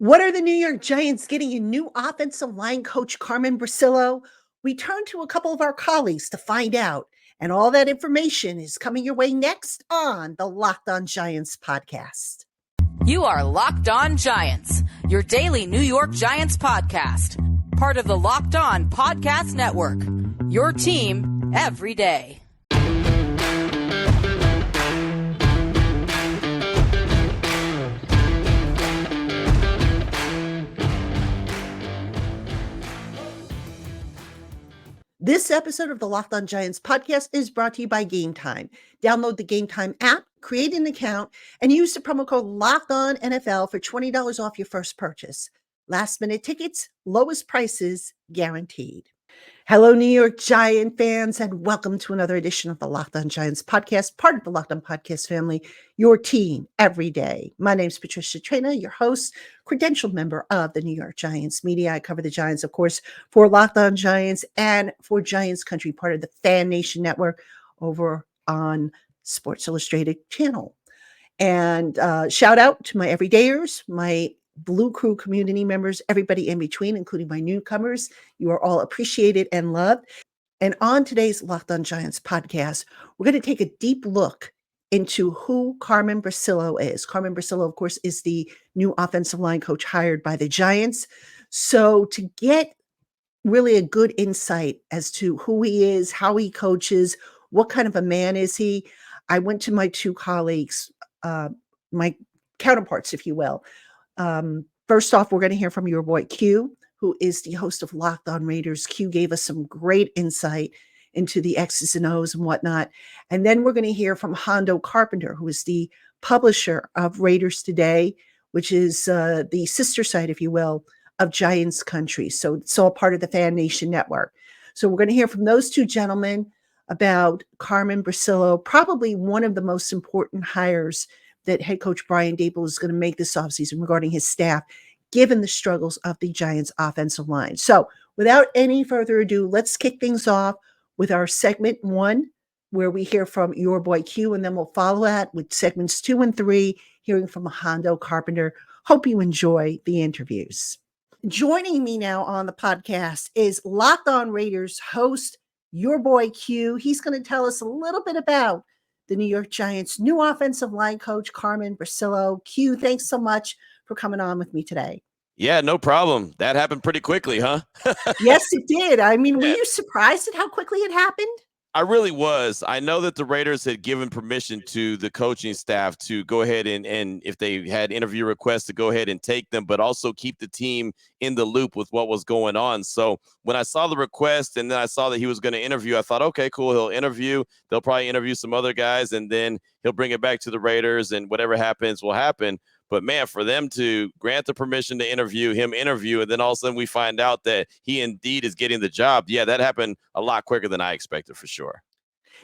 What are the New York Giants getting a new offensive line coach, Carmen Bricillo? We turn to a couple of our colleagues to find out. And all that information is coming your way next on the Locked On Giants podcast. You are Locked On Giants, your daily New York Giants podcast. Part of the Locked On Podcast Network, your team every day. This episode of the Locked On Giants podcast is brought to you by Game Time. Download the Game Time app, create an account, and use the promo code LOCKEDONNFL for $20 off your first purchase. Last-minute tickets, lowest prices guaranteed. Hello, New York Giant fans, and welcome to another edition of the Locked On Giants podcast, part of the Locked On Podcast family, your team every day. My name is Patricia Traina, your host, credentialed member of the New York Giants media. I cover the Giants, of course, for Locked On Giants and for Giants Country, part of the Fan Nation Network over on Sports Illustrated channel. And shout out to my everydayers, my Blue Crew community members, everybody in between, including my newcomers. You are all appreciated and loved. And on today's Locked On Giants podcast, we're going to take a deep look into who Carmen Bricillo is. Carmen Bricillo, of course, is the new offensive line coach hired by the Giants. So to get really a good insight as to who he is, how he coaches, what kind of a man is he, I went to my two colleagues, my counterparts, if you will. First off, we're going to hear from your boy Q, who is the host of Locked On Raiders. Q gave us some great insight into the X's and O's and whatnot. And then we're going to hear from Hondo Carpenter, who is the publisher of Raiders Today, which is the sister site, if you will, of Giants Country. So it's all part of the Fan Nation Network. So we're going to hear from those two gentlemen about Carmen Bricillo, probably one of the most important hires that head coach Brian Daboll is going to make this offseason regarding his staff, given the struggles of the Giants offensive line. So without any further ado, let's kick things off with our segment 1, where we hear from your boy Q, and then we'll follow that with segments 2 and 3, hearing from Hondo Carpenter. Hope you enjoy the interviews. Joining me now on the podcast is Locked On Raiders host, your boy Q. He's going to tell us a little bit about the New York Giants' new offensive line coach, Carmen Bricillo. Q, thanks so much for coming on with me today. Yeah, no problem. That happened pretty quickly, huh? Yes, it did. I mean, were you surprised at how quickly it happened? I really was. I know that the Raiders had given permission to the coaching staff to go ahead and if they had interview requests, to go ahead and take them, but also keep the team in the loop with what was going on. So when I saw the request and then I saw that he was going to interview, I thought, okay, cool. He'll interview. They'll probably interview some other guys, and then he'll bring it back to the Raiders, and whatever happens will happen. But, man, for them to grant the permission to interview, and then all of a sudden we find out that he indeed is getting the job, yeah, that happened a lot quicker than I expected for sure.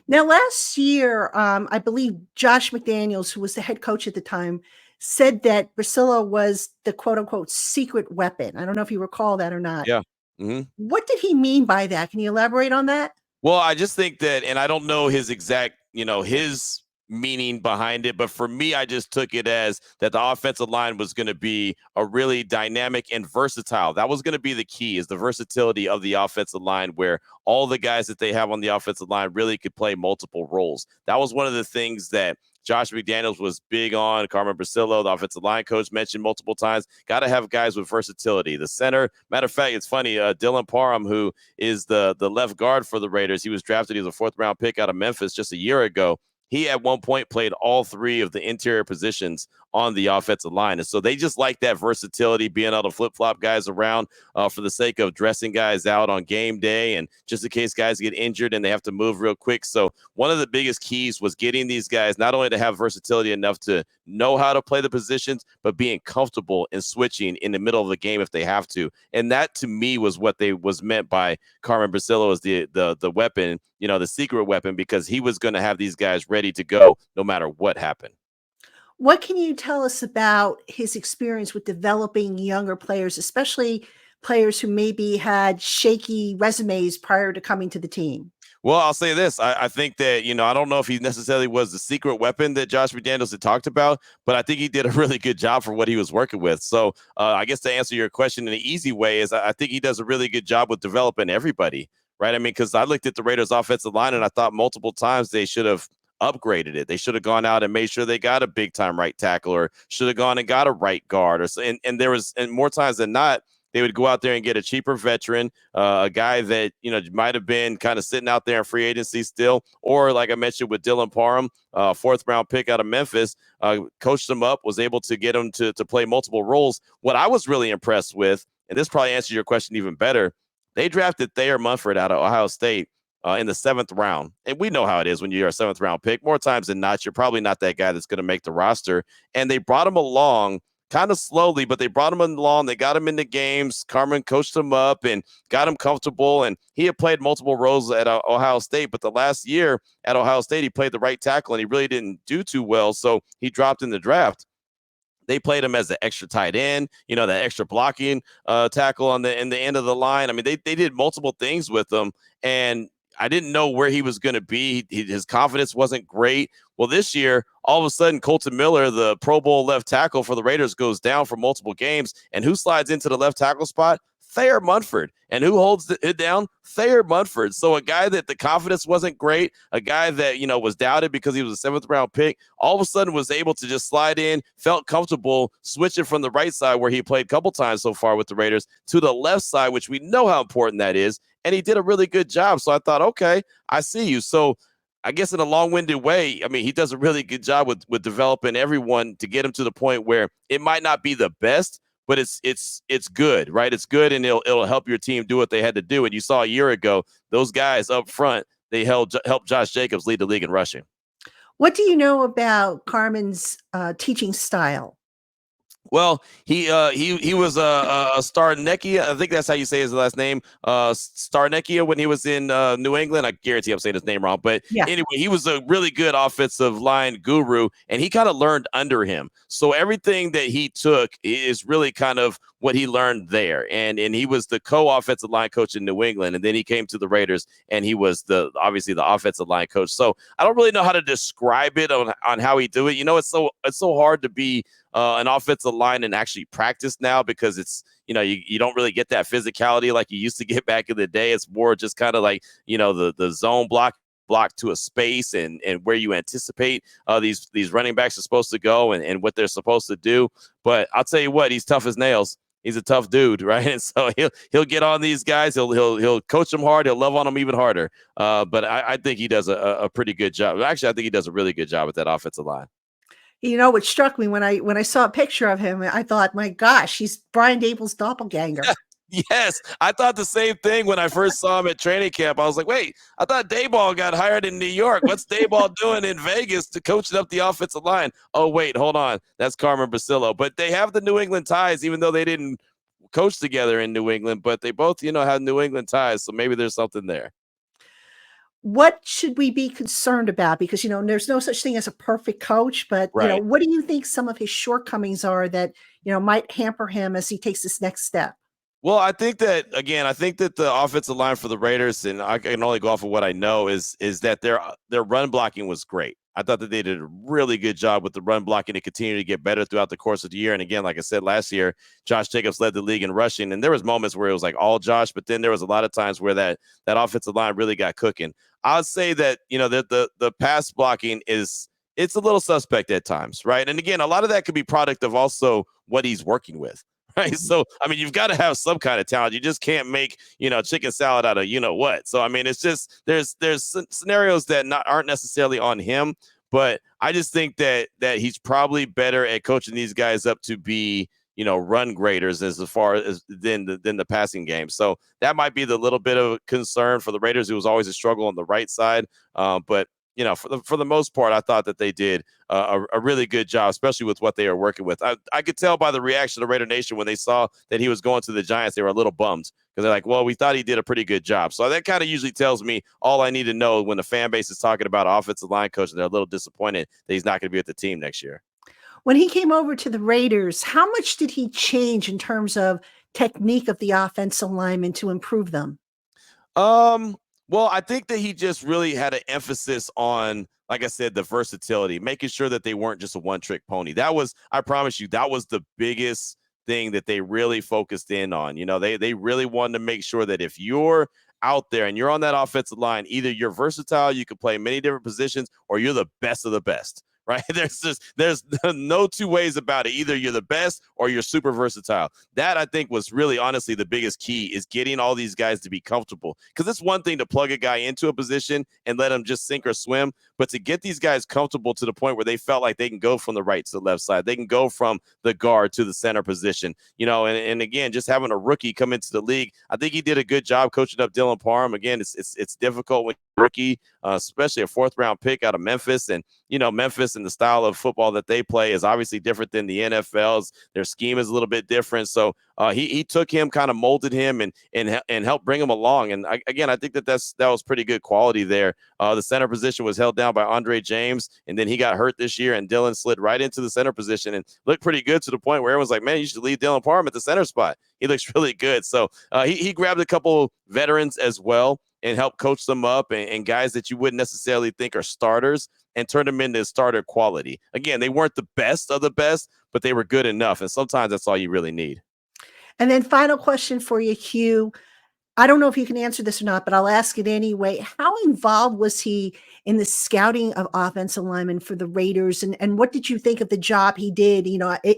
Now, last year, I believe Josh McDaniels, who was the head coach at the time, said that Bricillo was the quote-unquote secret weapon. I don't know if you recall that or not. Yeah. Mm-hmm. What did he mean by that? Can you elaborate on that? Well, I just think that, and I don't know his exact, his meaning behind it, but for me, I just took it as that the offensive line was going to be a really dynamic and versatile. That was going to be the key, is the versatility of the offensive line, where all the guys that they have on the offensive line really could play multiple roles. That was one of the things that Josh McDaniels was big on. Carmen Bricillo, the offensive line coach, mentioned multiple times, got to have guys with versatility. The center, matter of fact, it's funny, Dylan Parham, who is the left guard for the Raiders, he was drafted, he was a 4th-round pick out of Memphis just a year ago. He at one point played all 3 of the interior positions on the offensive line. And so they just like that versatility, being able to flip-flop guys around for the sake of dressing guys out on game day and just in case guys get injured and they have to move real quick. So one of the biggest keys was getting these guys not only to have versatility enough to know how to play the positions, but being comfortable in switching in the middle of the game if they have to. And that, to me, was what was meant by Carmen Bricillo as the weapon, the secret weapon, because he was going to have these guys ready to go no matter what happened. What can you tell us about his experience with developing younger players, especially players who maybe had shaky resumes prior to coming to the team? Well, I'll say this. I think that, I don't know if he necessarily was the secret weapon that Josh McDaniels had talked about, but I think he did a really good job for what he was working with. So I guess to answer your question in an easy way is I think he does a really good job with developing everybody, right? I mean, because I looked at the Raiders offensive line and I thought multiple times they should have upgraded it. They should have gone out and made sure they got a big time right tackle, or should have gone and got a right guard, or and there was, and more times than not, they would go out there and get a cheaper veteran, a guy that, might have been kind of sitting out there in free agency still, or like I mentioned with Dylan Parham, fourth round pick out of Memphis, coached him up, was able to get him to play multiple roles. What I was really impressed with, and this probably answers your question even better, they drafted Thayer Munford out of Ohio State in the 7th round. And we know how it is when you're a 7th round pick. More times than not, you're probably not that guy that's going to make the roster. And they brought him along kind of slowly, but they brought him along. They got him into games. Carmen coached him up and got him comfortable. And he had played multiple roles at Ohio State, but the last year at Ohio State, he played the right tackle and he really didn't do too well. So he dropped in the draft. They played him as the extra tight end, that extra blocking tackle in the end of the line. I mean, they did multiple things with him, and I didn't know where he was going to be. His confidence wasn't great. Well, this year, all of a sudden, Colton Miller, the Pro Bowl left tackle for the Raiders, goes down for multiple games. And who slides into the left tackle spot? Thayer Munford. And who holds it down? Thayer Munford. So a guy that the confidence wasn't great, a guy that, was doubted because he was a 7th round pick, all of a sudden was able to just slide in, felt comfortable, switching from the right side where he played a couple times so far with the Raiders to the left side, which we know how important that is. And he did a really good job. So I thought, okay, I see you. So I guess in a long-winded way, I mean, he does a really good job with developing everyone to get him to the point where it might not be the best, but it's good, right? It's good, and it'll help your team do what they had to do. And you saw a year ago, those guys up front, they helped Josh Jacobs lead the league in rushing. What do you know about Carmen's teaching style? Well, he was a Starnecchia. I think that's how you say his last name. Starnecchia when he was in New England. I guarantee I'm saying his name wrong. But anyway, he was a really good offensive line guru, and he kind of learned under him. So everything that he took is really kind of what he learned there. And he was the co-offensive line coach in New England. And then he came to the Raiders, and he was obviously the offensive line coach. So I don't really know how to describe it on how he do it. It's so hard to be an offensive line and actually practice now, because it's, you don't really get that physicality like you used to get back in the day. It's more just kind of like, the zone block to a space and where you anticipate these running backs are supposed to go and what they're supposed to do. But I'll tell you what, he's tough as nails. He's a tough dude, right? And so he'll get on these guys. He'll coach them hard. He'll love on them even harder. But I think he does a pretty good job. Actually, I think he does a really good job with that offensive line. What struck me when I saw a picture of him, I thought, my gosh, he's Brian Dable's doppelganger. Yes, I thought the same thing when I first saw him at training camp. I was like, wait, I thought Dayball got hired in New York. What's Dayball doing in Vegas to coach up the offensive line? Oh, wait, hold on. That's Carmen Bricillo. But they have the New England ties, even though they didn't coach together in New England. But they both, have New England ties. So maybe there's something there. What should we be concerned about? Because, there's no such thing as a perfect coach, but, right. What do you think some of his shortcomings are that, might hamper him as he takes this next step? Well, I think that the offensive line for the Raiders, and I can only go off of what I know, is that their run blocking was great. I thought that they did a really good job with the run blocking to continue to get better throughout the course of the year. And again, like I said, last year, Josh Jacobs led the league in rushing, and there was moments where it was like all Josh, but then there was a lot of times where that offensive line really got cooking. I would say that, the pass blocking it's a little suspect at times, right? And again, a lot of that could be product of also what he's working with. Right. So, I mean, you've got to have some kind of talent. You just can't make, chicken salad out of what. So, I mean, it's just there's scenarios that aren't necessarily on him. But I just think that he's probably better at coaching these guys up to be, run graders as far as than the passing game. So that might be the little bit of concern for the Raiders. It was always a struggle on the right side. But for the most part, I thought that they did a really good job, especially with what they are working with. I could tell by the reaction of Raider Nation when they saw that he was going to the Giants, they were a little bummed because they're like, well, we thought he did a pretty good job. So that kind of usually tells me all I need to know when the fan base is talking about offensive line coach, and they're a little disappointed that he's not going to be with the team next year. When he came over to the Raiders, how much did he change in terms of technique of the offensive linemen to improve them? Well, I think that he just really had an emphasis on, like I said, the versatility, making sure that they weren't just a one-trick pony. That was, I promise you, that was the biggest thing that they really focused in on. They really wanted to make sure that if you're out there and you're on that offensive line, either you're versatile, you can play many different positions, or you're the best of the best. Right. There's no two ways about it. Either you're the best or you're super versatile. That, I think, was really honestly the biggest key, is getting all these guys to be comfortable. Because it's one thing to plug a guy into a position and let him just sink or swim, but to get these guys comfortable to the point where they felt like they can go from the right to the left side, they can go from the guard to the center position, and again, just having a rookie come into the league, I think he did a good job coaching up Dylan Parham. Again, it's difficult when rookie, especially a 4th-round pick out of Memphis. And, Memphis and the style of football that they play is obviously different than the NFL's. Their scheme is a little bit different. So he took him, kind of molded him, and helped bring him along. And I think that was pretty good quality there. The center position was held down by Andre James, and then he got hurt this year, and Dylan slid right into the center position and looked pretty good, to the point where everyone's like, man, you should leave Dylan Parham at the center spot. He looks really good. So he grabbed a couple veterans as well and help coach them up, and guys that you wouldn't necessarily think are starters, and turn them into starter quality. Again, they weren't the best of the best, but they were good enough. And sometimes that's all you really need. And then final question for you, Hugh. I don't know if you can answer this or not, but I'll ask it anyway. How involved was he in the scouting of offensive linemen for the Raiders? And what did you think of the job he did,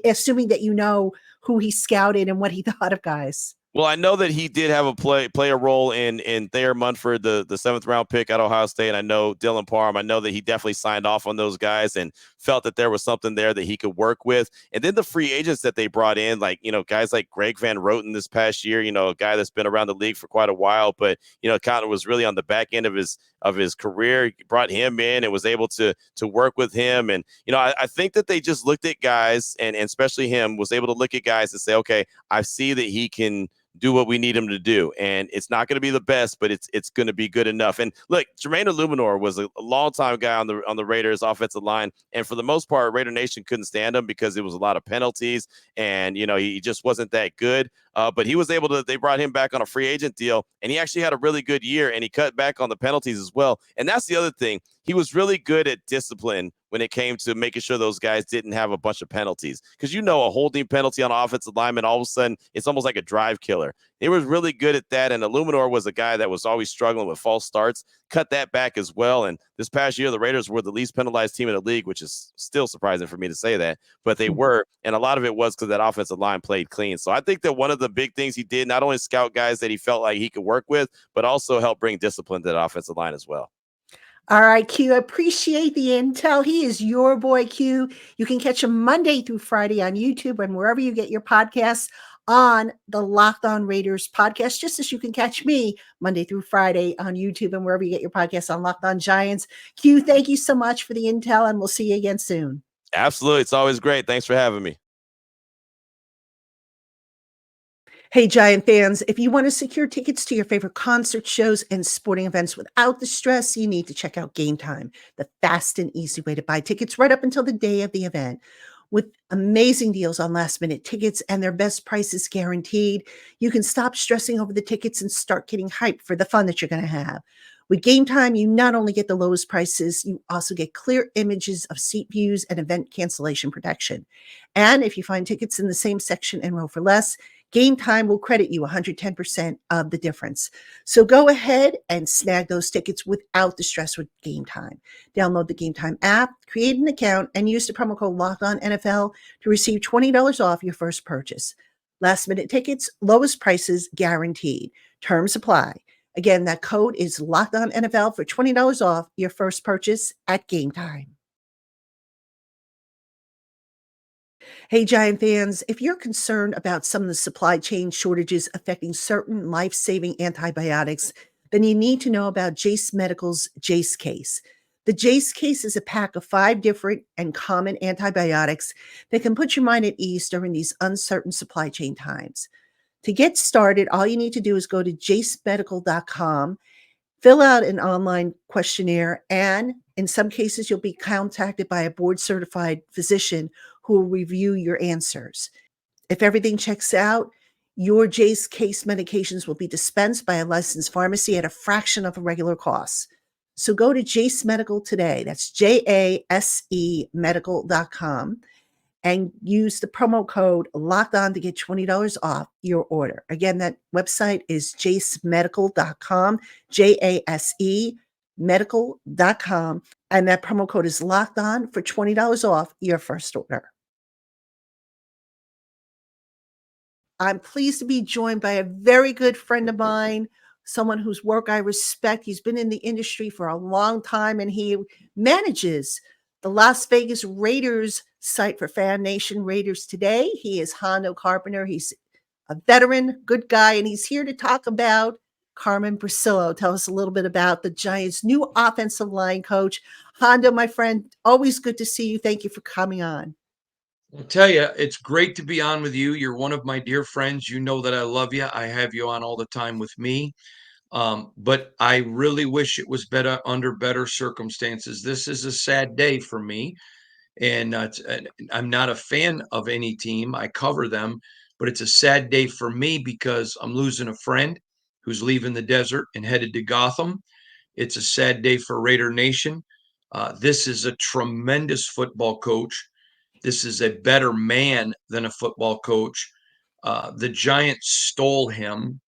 assuming that you know who he scouted and what he thought of guys? Well, I know that he did have play a role in Thayer Munford, the 7th-round pick at Ohio State. I know Dylan Parham. I know that he definitely signed off on those guys and felt that there was something there that he could work with. And then the free agents that they brought in, like, guys like Greg Van Roten this past year, a guy that's been around the league for quite a while, but, kind of was really on the back end of his career. He brought him in and was able to work with him. And, I think that they just looked at guys, and especially him, was able to look at guys and say, okay, I see that he can do what we need him to do. And it's not going to be the best, but it's going to be good enough. And look, Jermaine Illuminor was a long-time guy on the Raiders offensive line. And for the most part, Raider Nation couldn't stand him because it was a lot of penalties, and, he just wasn't that good. But he was able to, they brought him back on a free agent deal, and he actually had a really good year, and he cut back on the penalties as well. And that's the other thing. He was really good at discipline when it came to making sure those guys didn't have a bunch of penalties. Because, a holding penalty on an offensive lineman, all of a sudden, it's almost like a drive killer. He was really good at that. And Illuminor was a guy that was always struggling with false starts, cut that back as well. And this past year, the Raiders were the least penalized team in the league, which is still surprising for me to say that, but they were. And a lot of it was because that offensive line played clean. So I think that one of the big things he did, not only scout guys that he felt like he could work with, but also help bring discipline to that offensive line as well. All right, Q, I appreciate the intel. He is your boy, Q. You can catch him Monday through Friday on YouTube and wherever you get your podcasts on the Locked On Raiders podcast, just as you can catch me Monday through Friday on YouTube and wherever you get your podcasts on Locked On Giants. Q, thank you so much for the intel, and we'll see you again soon. Absolutely. It's always great. Thanks for having me. Hey, Giant fans, if you want to secure tickets to your favorite concert shows and sporting events without the stress, you need to check out Game Time, the fast and easy way to buy tickets right up until the day of the event. With amazing deals on last-minute tickets and their best prices guaranteed, you can stop stressing over the tickets and start getting hyped for the fun that you're going to have. With Game Time, you not only get the lowest prices, you also get clear images of seat views and event cancellation protection. And if you find tickets in the same section and row for less, Game Time will credit you 110% of the difference. So go ahead and snag those tickets without the stress with Game Time. Download the Game Time app, create an account, and use the promo code LOCKEDONNFL to receive $20 off your first purchase. Last minute tickets, lowest prices guaranteed. Terms apply. Again, that code is LOCKEDONNFL for $20 off your first purchase at Game Time. Hey, Giant fans, if you're concerned about some of the supply chain shortages affecting certain life-saving antibiotics, then you need to know about Jace Medical's Jace Case. The Jace Case is a pack of 5 different and common antibiotics that can put your mind at ease during these uncertain supply chain times. To get started, all you need to do is go to jacemedical.com, fill out an online questionnaire, and in some cases, you'll be contacted by a board-certified physician who will review your answers. If everything checks out, Your Jase case medications will be dispensed by a licensed pharmacy at a fraction of a regular cost. So go to Jase Medical today. That's JASE medical.com and use the promo code locked on to get $20 off your order. Again, that website is jasemedical.com, JASE medical.com. And that promo code is locked on for $20 off your first order. I'm pleased to be joined by a very good friend of mine, someone whose work I respect. He's been in the industry for a long time, and he manages the Las Vegas Raiders site for Fan Nation Raiders Today. He is Hondo Carpenter. He's a veteran, good guy, and he's here to talk about Carmen Bricillo. Tell us a little bit about the Giants' new offensive line coach. Hondo, my friend, always good to see you. Thank you for coming on. I'll tell you, it's great to be on with you. You're one of my dear friends. You know that I love you. I have you on all the time with me. But I really wish it was better under better circumstances. This is a sad day for me. And I'm not a fan of any team. I cover them, but it's a sad day for me because I'm losing a friend who's leaving the desert and headed to Gotham. It's a sad day for Raider Nation. This is a tremendous football coach. This is a better man than a football coach. The Giants stole him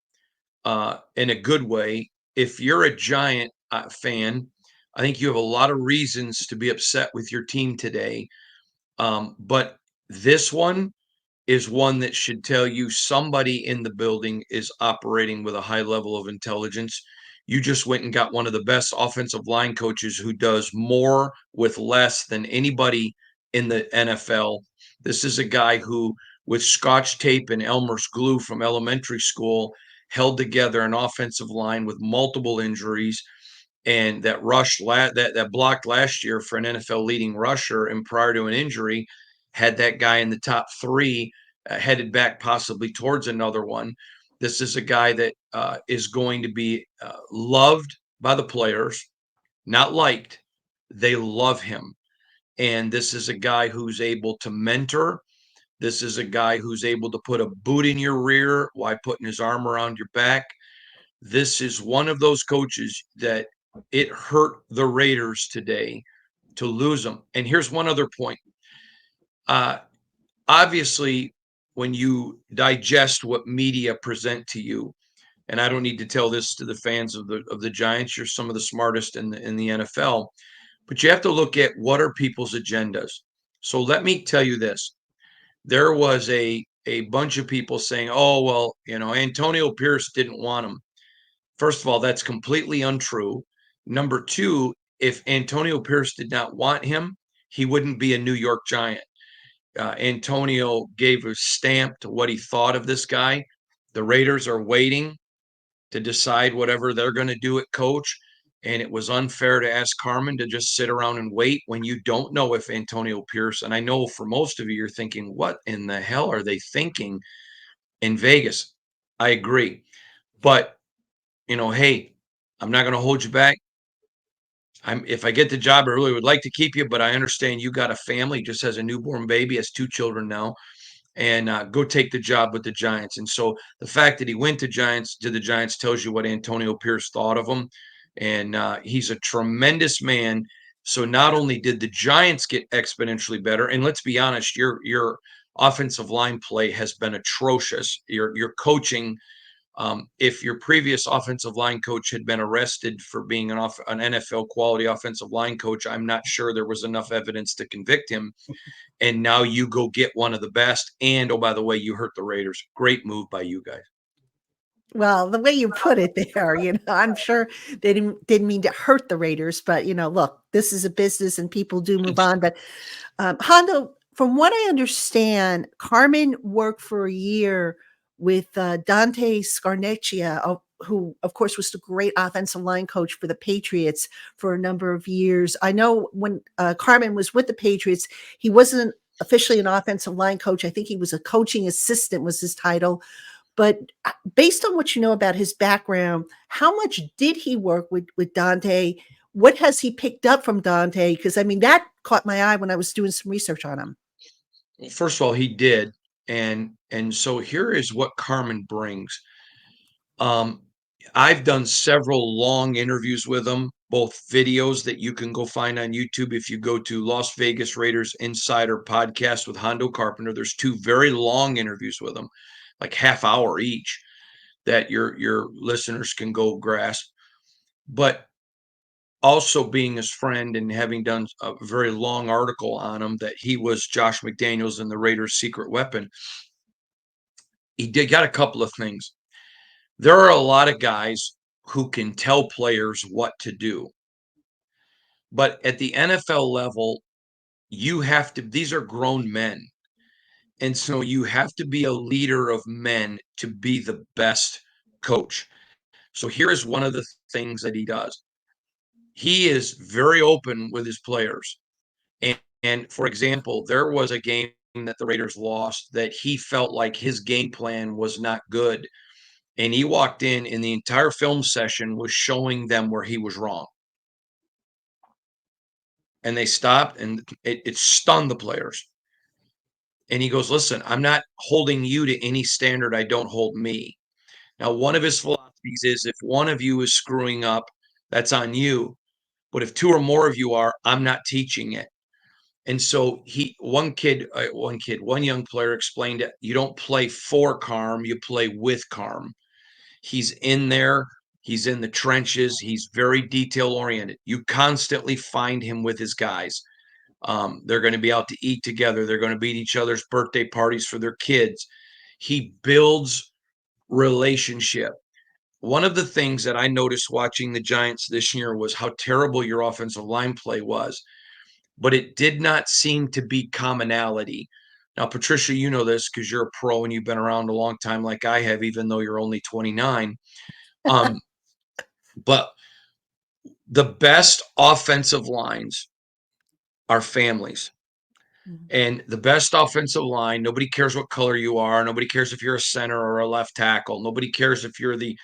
in a good way. If you're a Giant fan, I think you have a lot of reasons to be upset with your team today. But this one is one that should tell you somebody in the building is operating with a high level of intelligence. You just went and got one of the best offensive line coaches who does more with less than anybody in the NFL. This is a guy who, with Scotch tape and Elmer's glue from elementary school, held together an offensive line with multiple injuries, and that that blocked last year for an NFL leading rusher, and prior to an injury, had that guy in the top three, headed back possibly towards another one. This is a guy that is going to be loved by the players, not liked. They love him. And this is a guy who's able to mentor. This is a guy who's able to put a boot in your rear while putting his arm around your back. This is one of those coaches that it hurt the Raiders today to lose them. And here's one other point. Obviously, when you digest what media present to you, and I don't need to tell this to the fans of the Giants, you're some of the smartest in the NFL, but you have to look at what are people's agendas. So let me tell you this. There was a bunch of people saying, oh, well, Antonio Pierce didn't want him. First of all, that's completely untrue. Number two, if Antonio Pierce did not want him, he wouldn't be a New York Giant. Antonio gave a stamp to what he thought of this guy. The Raiders are waiting to decide whatever they're going to do at coach. And it was unfair to ask Carmen to just sit around and wait when you don't know if Antonio Pierce, and I know for most of you, you're thinking, what in the hell are they thinking in Vegas? I agree. But, hey, I'm not going to hold you back. If I get the job, I really would like to keep you, but I understand you got a family, just has a newborn baby, has 2 children now, and go take the job with the Giants. And so the fact that he went to the Giants tells you what Antonio Pierce thought of him. And he's a tremendous man. So not only did the Giants get exponentially better, and let's be honest, your offensive line play has been atrocious. Your coaching, if your previous offensive line coach had been arrested for being an NFL quality offensive line coach, I'm not sure there was enough evidence to convict him. And now you go get one of the best. And, oh, by the way, you hurt the Raiders. Great move by you guys. Well, the way you put it there, I'm sure they didn't mean to hurt the Raiders, but look, this is a business and people do move on. But Hondo, from what I understand, Carmen worked for a year with Dante Scarnecchia, who, of course, was the great offensive line coach for the Patriots for a number of years. I know when Carmen was with the Patriots, he wasn't officially an offensive line coach. I think he was a coaching assistant was his title. But based on what you know about his background, how much did he work with Dante? What has he picked up from Dante? Because, that caught my eye when I was doing some research on him. First of all, he did. And so here is what Carmen brings. I've done several long interviews with him, both videos that you can go find on YouTube. If you go to Las Vegas Raiders Insider Podcast with Hondo Carpenter, there's 2 very long interviews with him, like half hour each, that your listeners can go grasp. But also being his friend and having done a very long article on him that he was Josh McDaniels and the Raiders' secret weapon, he got a couple of things. There are a lot of guys who can tell players what to do. But at the NFL level, you have to, these are grown men. And so you have to be a leader of men to be the best coach. So here is one of the things that he does. He is very open with his players. And for example, there was a game that the Raiders lost that he felt like his game plan was not good. And he walked in, and the entire film session was showing them where he was wrong. And they stopped, and it stunned the players. And he goes, listen, I'm not holding you to any standard I don't hold me. Now, one of his philosophies is if one of you is screwing up, that's on you. But if 2 or more of you are, I'm not teaching it. And so one young player explained it. You don't play for Carm, you play with Carm. He's in there. He's in the trenches. He's very detail oriented. You constantly find him with his guys. They're going to be out to eat together. They're going to be at each other's birthday parties for their kids. He builds relationship. One of the things that I noticed watching the Giants this year was how terrible your offensive line play was, but it did not seem to be commonality. Now, Patricia, you know this because you're a pro and you've been around a long time like I have, even though you're only 29. But the best offensive lines are families. And the best offensive line, nobody cares what color you are. Nobody cares if you're a center or a left tackle. Nobody cares if you're the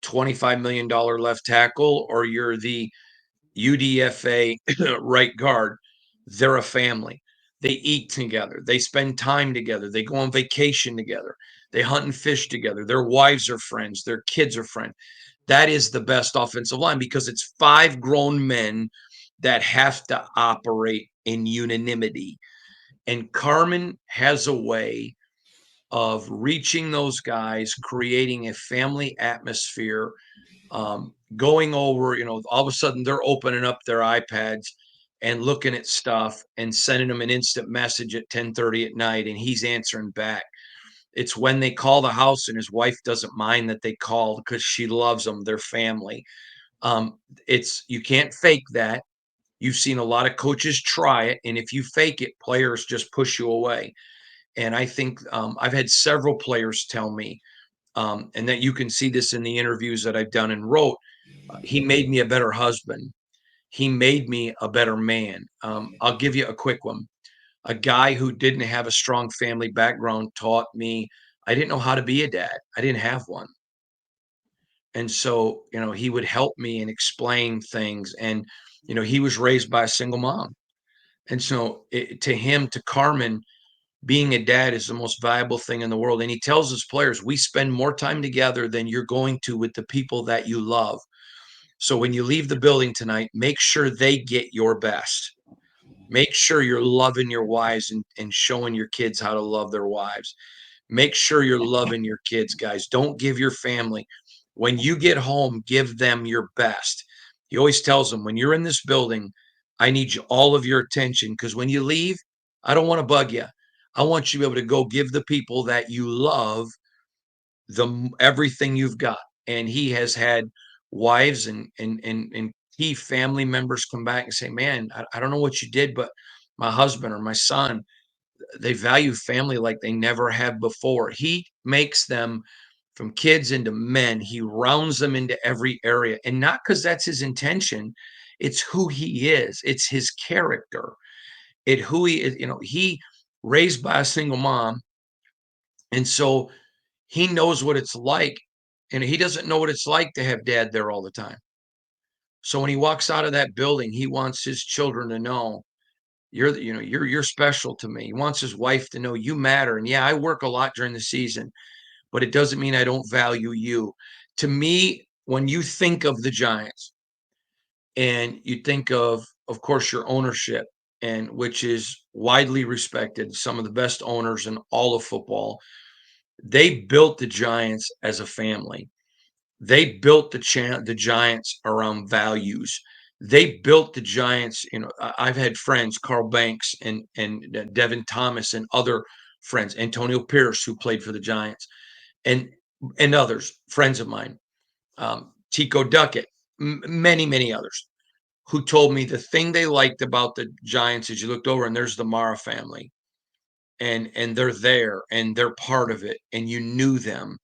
$25 million left tackle or you're the UDFA right guard. They're a family. They eat together. They spend time together. They go on vacation together. They hunt and fish together. Their wives are friends. Their kids are friends. That is the best offensive line because it's 5 grown men that have to operate in unanimity. And Carmen has a way of reaching those guys, creating a family atmosphere, going over, all of a sudden they're opening up their iPads and looking at stuff and sending them an instant message at 10:30 at night, and he's answering back. It's when they call the house and his wife doesn't mind that they called because she loves them, their family. You can't fake that. You've seen a lot of coaches try it, and if you fake it, players just push you away. And I think I've had several players tell me, and that you can see this in the interviews that I've done and wrote, he made me a better husband. He made me a better man. I'll give you a quick one. A guy who didn't have a strong family background taught me I didn't know how to be a dad. I didn't have one. And so, he would help me and explain things. And, he was raised by a single mom. And so to him, to Carmen, being a dad is the most valuable thing in the world. And he tells his players, we spend more time together than you're going to with the people that you love. So when you leave the building tonight, make sure they get your best. Make sure you're loving your wives and showing your kids how to love their wives. Make sure you're loving your kids, guys. Don't give your family. When you get home, give them your best. He always tells them, when you're in this building, I need all of your attention because when you leave, I don't want to bug you. I want you to be able to go give the people that you love everything you've got. And he has had wives and key family members come back and say, man, I don't know what you did, but my husband or my son, they value family like they never have before. He makes them from kids into men. He rounds them into every area. And not because that's his intention. It's who he is. It's his character. Who he is. He raised by a single mom. And so he knows what it's like. And he doesn't know what it's like to have dad there all the time. So when he walks out of that building, he wants his children to know you're special to me. He wants his wife to know you matter. And yeah, I work a lot during the season, but it doesn't mean I don't value you. To me, when you think of the Giants and you think of course, your ownership, and which is widely respected, some of the best owners in all of football, they built the Giants as a family. They built the Giants around values. They built the Giants. I've had friends, Carl Banks and Devin Thomas and other friends, Antonio Pierce, who played for the Giants, and others, friends of mine, Tico Duckett, many others, who told me the thing they liked about the Giants is you looked over and there's the Mara family, and they're there and they're part of it, and you knew them,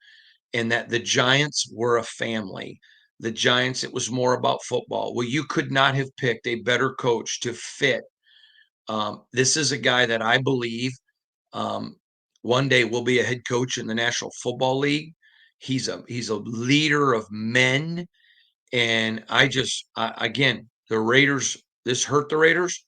and that the Giants were a family. The Giants, it was more about football. Well, you could not have picked a better coach to fit. This is a guy that I believe um, one day will be a head coach in the National Football League. He's a leader of men, and again, the Raiders. This hurt the Raiders,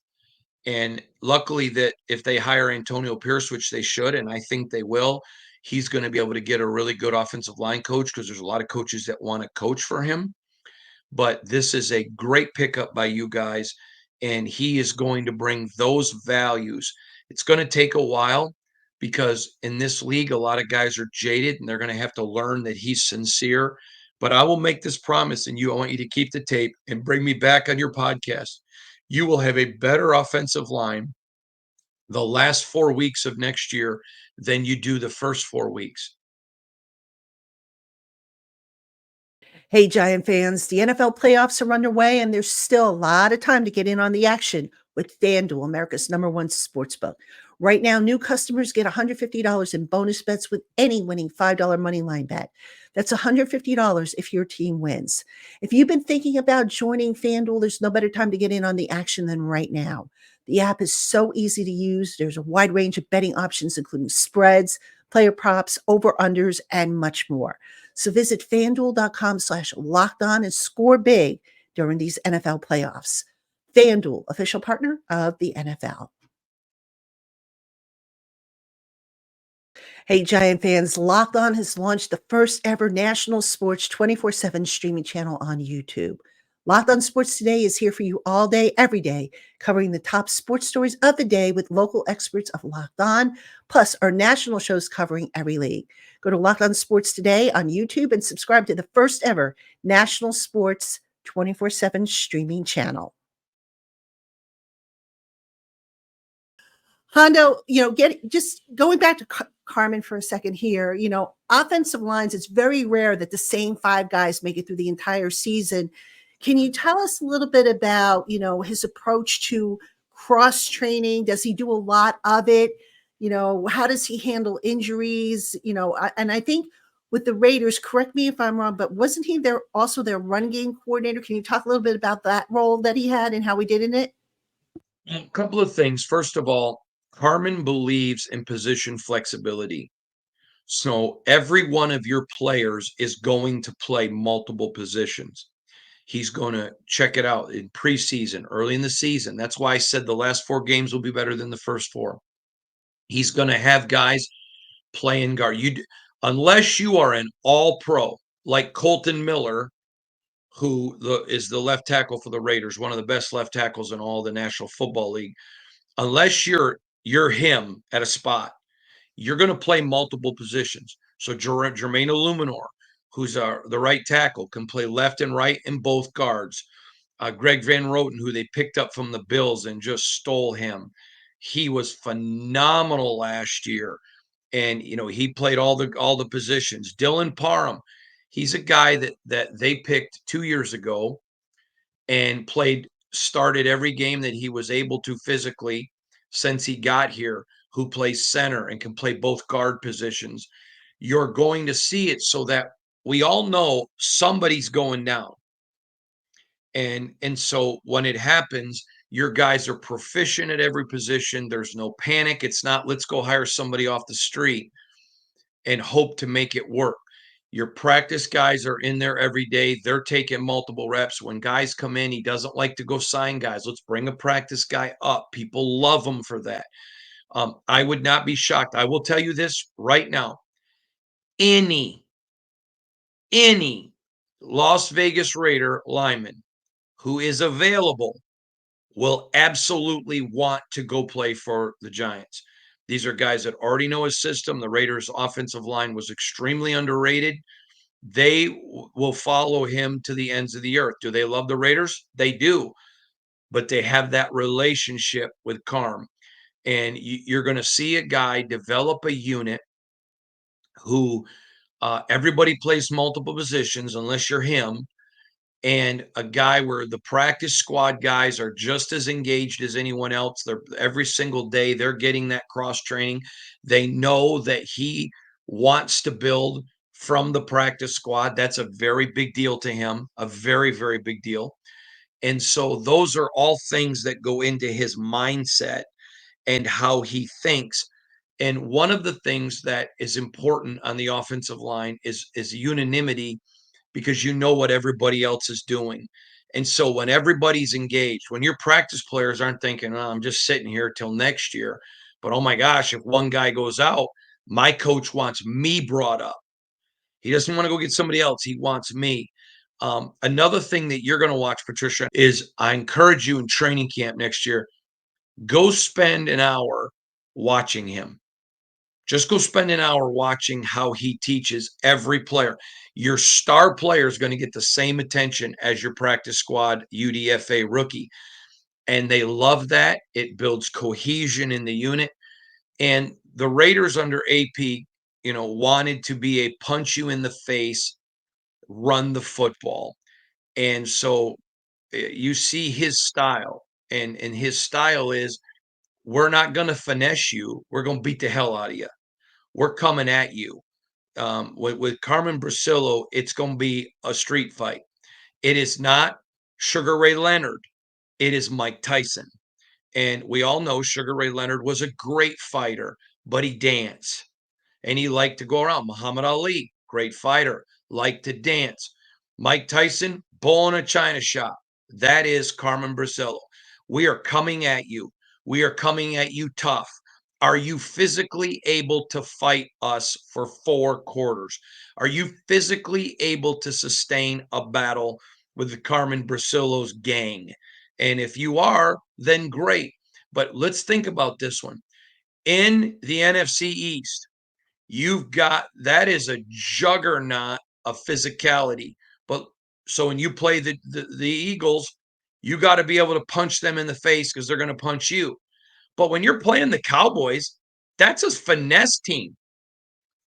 and luckily that if they hire Antonio Pierce, which they should, and I think they will, he's going to be able to get a really good offensive line coach, because there's a lot of coaches that want to coach for him. But this is a great pickup by you guys, and he is going to bring those values. It's going to take a while, because in this league, a lot of guys are jaded and they're going to have to learn that he's sincere. But I will make this promise, and I want you to keep the tape and bring me back on your podcast. You will have a better offensive line the last 4 weeks of next year than you do the first 4 weeks. Hey, Giant fans, the NFL playoffs are underway, and there's still a lot of time to get in on the action with FanDuel, America's #1 sportsbook. Right now, new customers get $150 in bonus bets with any winning $5 money line bet. That's $150 if your team wins. If you've been thinking about joining FanDuel, there's no better time to get in on the action than right now. The app is so easy to use. There's a wide range of betting options, including spreads, player props, over-unders, and much more. So visit fanduel.com/lockedon and score big during these NFL playoffs. FanDuel, official partner of the NFL. Hey, Giant fans, Locked On has launched the first ever national sports 24/7 streaming channel on YouTube. Locked On Sports Today is here for you all day, every day, covering the top sports stories of the day with local experts of Locked On, plus our national shows covering every league. Go to Locked On Sports Today on YouTube and subscribe to the first ever national sports 24/7 streaming channel. Hondo, just going back to Carmen for a second here, offensive lines, it's very rare that the same five guys make it through the entire season. Can you tell us a little bit about, his approach to cross training? Does he do a lot of it? How does he handle injuries? And I think with the Raiders, correct me if I'm wrong, but wasn't he also their run game coordinator? Can you talk a little bit about that role that he had and how he did in it? A couple of things. First of all, Carmen believes in position flexibility. So every one of your players is going to play multiple positions. He's going to check it out in preseason, early in the season. That's why I said the last 4 games will be better than the first 4. He's going to have guys playing guard. Unless you are an all-pro like Colton Miller, who is the left tackle for the Raiders, one of the best left tackles in all the National Football League. Unless you're him at a spot, you're going to play multiple positions. So Jermaine Illuminor, who's the right tackle, can play left and right in both guards. Greg Van Roten, who they picked up from the Bills and just stole him. He was phenomenal last year, and he played all the positions. Dylan Parham, he's a guy that they picked 2 years ago and started every game that he was able to physically since he got here, who plays center and can play both guard positions. You're going to see it so that we all know somebody's going down. And so when it happens, your guys are proficient at every position. There's no panic. It's not, let's go hire somebody off the street and hope to make it work. Your practice guys are in there every day. They're taking multiple reps. When guys come in, he doesn't like to go sign guys. Let's bring a practice guy up. People love him for that. I would not be shocked. I will tell you this right now. Any Las Vegas Raider lineman who is available will absolutely want to go play for the Giants. These are guys that already know his system. The Raiders' offensive line was extremely underrated. They will follow him to the ends of the earth. Do they love the Raiders? They do, but they have that relationship with Carm. And you're going to see a guy develop a unit who everybody plays multiple positions unless you're him, and a guy where the practice squad guys are just as engaged as anyone else. They're every single day they're getting that cross training. They know that he wants to build from the practice squad. That's a very big deal to him, a very, very big deal. And so those are all things that go into his mindset and how he thinks. And one of the things that is important on the offensive line is unanimity, because you know what everybody else is doing. And so when everybody's engaged, when your practice players aren't thinking, oh, I'm just sitting here till next year, but oh my gosh, if one guy goes out, my coach wants me brought up. He doesn't want to go get somebody else. He wants me. Another thing that you're going to watch, Patricia, is I encourage you in training camp next year, go spend an hour watching him. Just go spend an hour watching how he teaches every player. Your star player is going to get the same attention as your practice squad UDFA rookie. And they love that. It builds cohesion in the unit. And the Raiders under AP, wanted to be a punch you in the face, run the football. And so you see his style. And his style is, we're not going to finesse you. We're going to beat the hell out of you. We're coming at you. With Carmen Bricillo, it's going to be a street fight. It is not Sugar Ray Leonard. It is Mike Tyson. And we all know Sugar Ray Leonard was a great fighter, but he danced. And he liked to go around. Muhammad Ali, great fighter, liked to dance. Mike Tyson, bull in a china shop. That is Carmen Bricillo. We are coming at you. We are coming at you tough. Are you physically able to fight us for 4 quarters? Are you physically able to sustain a battle with the Carmen Bricillo's gang? And if you are, then great. But let's think about this one. In the NFC East, you've got, that is a juggernaut of physicality. But so when you play the Eagles, you got to be able to punch them in the face because they're going to punch you. But when you're playing the Cowboys, that's a finesse team.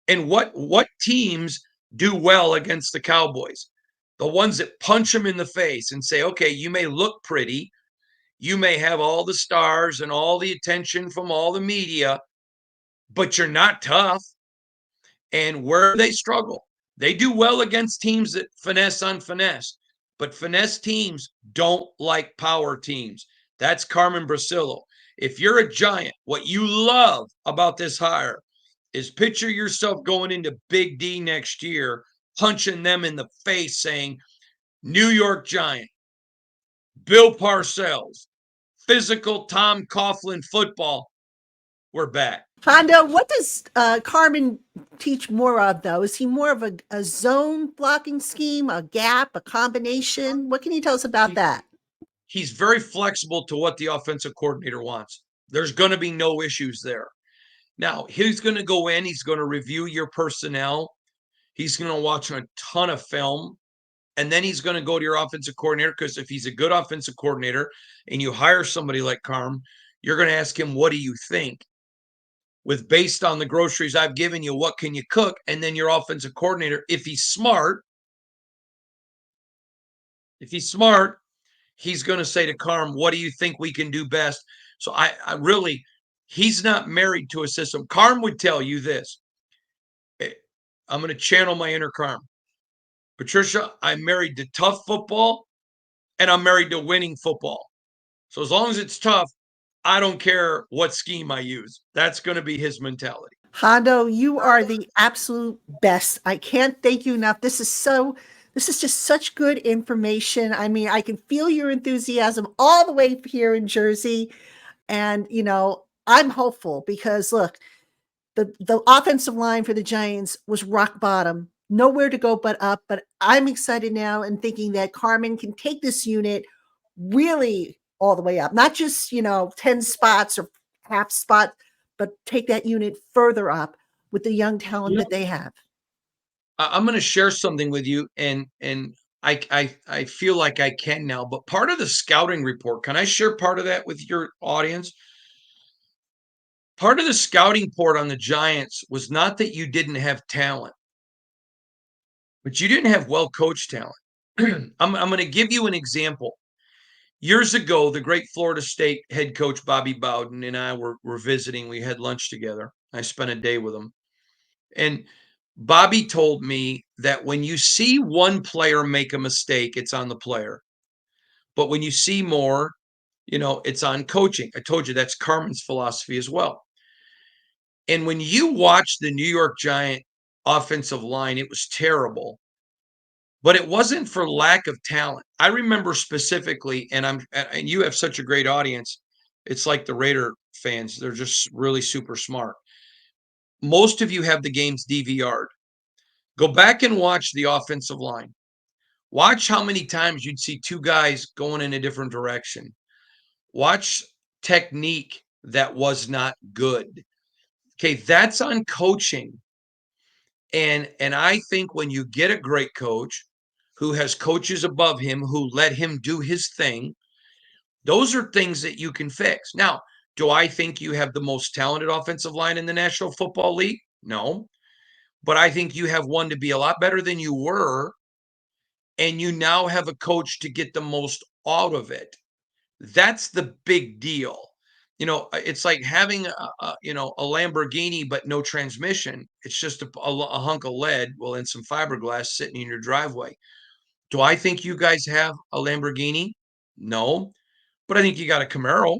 And what teams do well against the Cowboys? The ones that punch them in the face and say, okay, you may look pretty, you may have all the stars and all the attention from all the media, but you're not tough. And where they struggle, they do well against teams that finesse on finesse, but finesse teams don't like power teams. That's Carmen Bricillo. If you're a Giant, what you love about this hire is picture yourself going into Big D next year, punching them in the face saying, New York Giant, Bill Parcells, physical Tom Coughlin football, we're back. Hondo, what does Carmen teach more of, though? Is he more of a zone blocking scheme, a gap, a combination? What can you tell us about that? He's very flexible to what the offensive coordinator wants. There's going to be no issues there. Now, he's going to go in. He's going to review your personnel. He's going to watch a ton of film. And then he's going to go to your offensive coordinator, because if he's a good offensive coordinator and you hire somebody like Carm, you're going to ask him, what do you think? With based on the groceries I've given you, what can you cook? And then your offensive coordinator, if he's smart, he's going to say to Carm, what do you think we can do best? So I really, he's not married to a system. Carm would tell you this. I'm going to channel my inner Carm. Patricia, I'm married to tough football and I'm married to winning football. So as long as it's tough, I don't care what scheme I use. That's going to be his mentality. Hondo, you are the absolute best. I can't thank you enough. This is just such good information. I mean, I can feel your enthusiasm all the way here in Jersey. And, I'm hopeful because look, the offensive line for the Giants was rock bottom, nowhere to go but up. But I'm excited now and thinking that Carmen can take this unit really all the way up, not just 10 spots or half spot, but take that unit further up with the young talent that they have. I'm going to share something with you, and I feel like I can now. But part of the scouting report, can I share part of that with your audience? Part of the scouting report on the Giants was not that you didn't have talent, but you didn't have well-coached talent. I'm going to give you an example. Years ago, the great Florida State head coach Bobby Bowden and I were visiting. We had lunch together. I spent a day with him. And Bobby told me that when you see one player make a mistake, it's on the player. But when you see more, it's on coaching. I told you that's Carmen's philosophy as well. And when you watch the New York Giant offensive line, it was terrible. But it wasn't for lack of talent. I remember specifically, and you have such a great audience. It's like the Raider fans. They're just really super smart. Most of you have the games DVR'd. Go back and watch the offensive line. Watch how many times you'd see two guys going in a different direction. Watch technique that was not good. Okay, that's on coaching. And I think when you get a great coach who has coaches above him who let him do his thing, those are things that you can fix. Now, do I think you have the most talented offensive line in the National Football League? No. But I think you have one to be a lot better than you were, and you now have a coach to get the most out of it. That's the big deal. It's like having a Lamborghini but no transmission. It's just a hunk of lead, and some fiberglass sitting in your driveway. Do I think you guys have a Lamborghini? No, but I think you got a Camaro,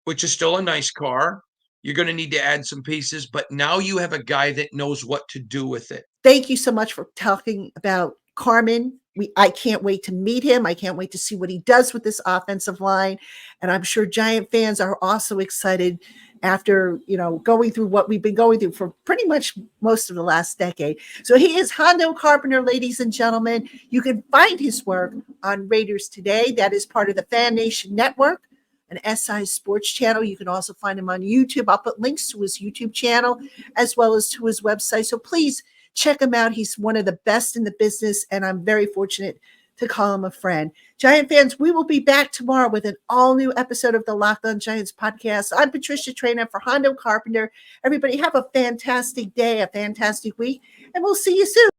which is still a nice car. You're going to need to add some pieces, but now you have a guy that knows what to do with it. Thank you so much for talking about Carmen. I can't wait to meet him. I can't wait to see what he does with this offensive line. And I'm sure Giant fans are also excited after, going through what we've been going through for pretty much most of the last decade. So he is Hondo Carpenter, ladies and gentlemen. You can find his work on Raiders Today. That is part of the Fan Nation Network, an SI Sports channel. You can also find him on YouTube. I'll put links to his YouTube channel as well as to his website. So please check him out. He's one of the best in the business, and I'm very fortunate to call him a friend. Giant fans, we will be back tomorrow with an all-new episode of the Locked On Giants podcast. I'm Patricia Traynor for Hondo Carpenter. Everybody have a fantastic day, a fantastic week, and we'll see you soon.